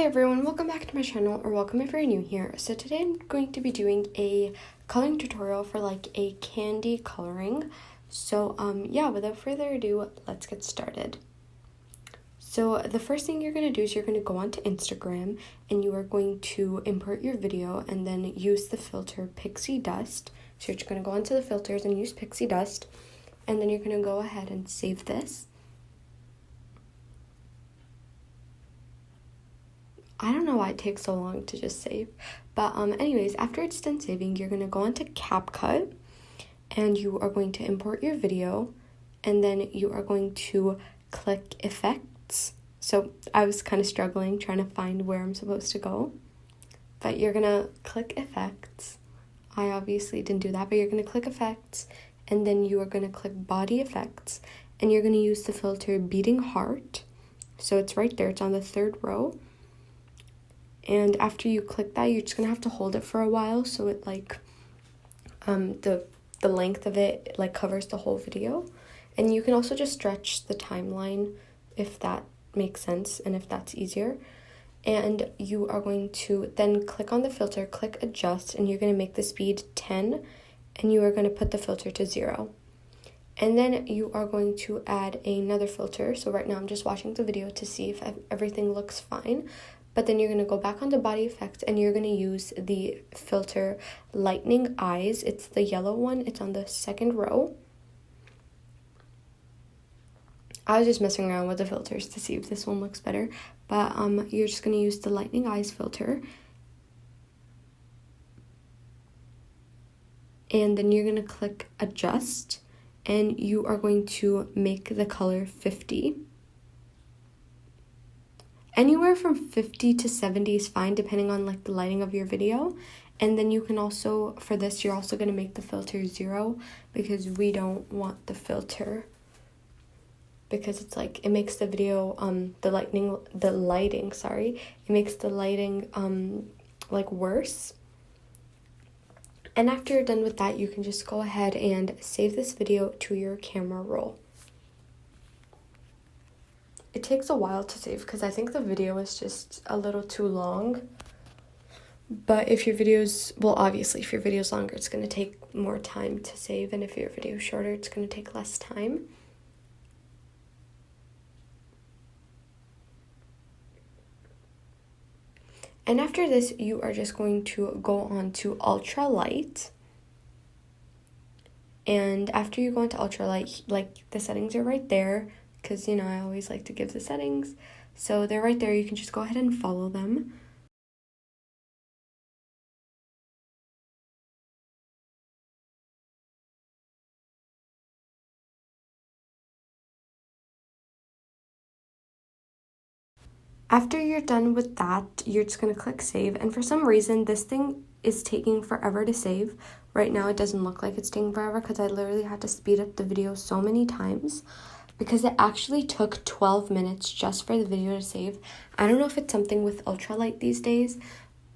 Hey everyone, welcome back to my channel, or welcome if you're new here. So today I'm going to be doing a coloring tutorial for like a candy coloring. So yeah, without further ado, let's get started. So the first thing you're going to do is you're going to go onto Instagram and you are going to import your video and then use the filter Pixie Dust. So you're just going to go onto the filters and use Pixie Dust, and then you're going to go ahead and save this. I don't know why it takes so long to just save, but anyways, after it's done saving, you're going to go into CapCut and you are going to import your video, and then you are going to click Effects. So I was kind of struggling trying to find where I'm supposed to go, but you're going to click Effects. I obviously didn't do that, but you're going to click Effects, and then you are going to click Body Effects, and you're going to use the filter Beating Heart. So it's right there, it's on the third row. And after you click that, you're just gonna have to hold it for a while so it like the length of it like covers the whole video. And you can also just stretch the timeline if that makes sense and if that's easier. And you are going to then click on the filter, click adjust, and you're going to make the speed 10, and you are going to put the filter to 0. And then you are going to add another filter. So right now I'm just watching the video to see if everything looks fine. But then you're going to go back onto body effects and you're going to use the filter Lightning Eyes. It's the yellow one. It's on the second row. I was just messing around with the filters to see if this one looks better. But you're just going to use the Lightning Eyes filter. And then you're going to click adjust. And you are going to make the color 50. Anywhere from 50 to 70 is fine, depending on like the lighting of your video. And then you can also, for this, you're also going to make the filter 0 because we don't want the filter, because it's like, it makes the video, it makes the lighting like worse. And after you're done with that, you can just go ahead and save this video to your camera roll. It takes a while to save because I think the video is just a little too long. But if your video's, well, obviously, if your video's longer, it's going to take more time to save. And if your video's shorter, it's going to take less time. And after this, you are just going to go on to ultra light. And after you go into ultra light, like the settings are right there. Because, you know, I always like to give the settings. So they're right there. You can just go ahead and follow them. After you're done with that, you're just going to click save. And for some reason, this thing is taking forever to save. Right now, it doesn't look like it's taking forever because I literally had to speed up the video so many times, because it actually took 12 minutes just for the video to save. I don't know if it's something with ultralight these days,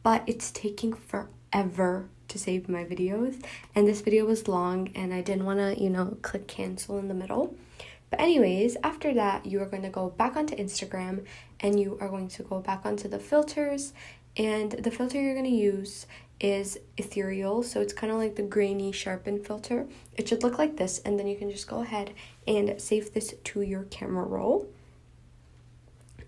but it's taking forever to save my videos. And this video was long and I didn't want to, you know, click cancel in the middle. But anyways, after that, you are going to go back onto Instagram and you are going to go back onto the filters. And the filter you're going to use is ethereal, so it's kind of like the grainy sharpen filter. It should look like this, and then you can just go ahead and save this to your camera roll.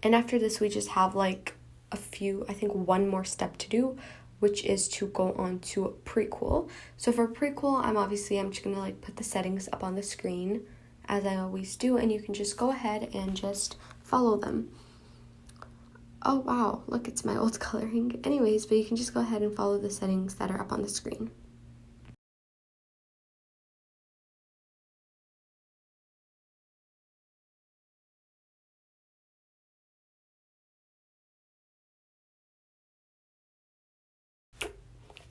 And after this, we just have like I think one more step to do, which is to go on to Prequel. So for Prequel, I'm just gonna like put the settings up on the screen as I always do, and you can just go ahead and just follow them. Oh wow, look, it's my old coloring. Anyways, but you can just go ahead and follow the settings that are up on the screen.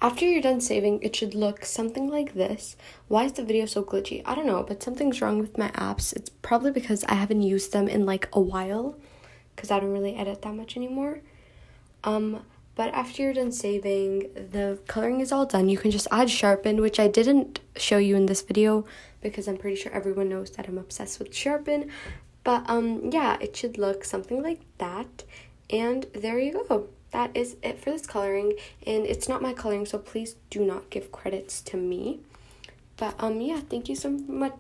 After you're done saving, it should look something like this. Why is the video so glitchy? I don't know, but something's wrong with my apps. It's probably because I haven't used them in like a while, because I don't really edit that much anymore. But after you're done saving, the coloring is all done. You can just add sharpen, which I didn't show you in this video because I'm pretty sure everyone knows that I'm obsessed with sharpen. But yeah, it should look something like that. And there you go. That is it for this coloring, and it's not my coloring, so please do not give credits to me. But yeah, thank you so much.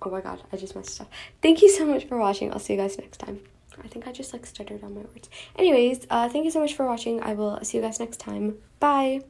Oh my god, I just messed up. Thank you so much for watching. I'll see you guys next time. I think I just like stuttered on my words. Anyways, thank you so much for watching. I will see you guys next time. Bye.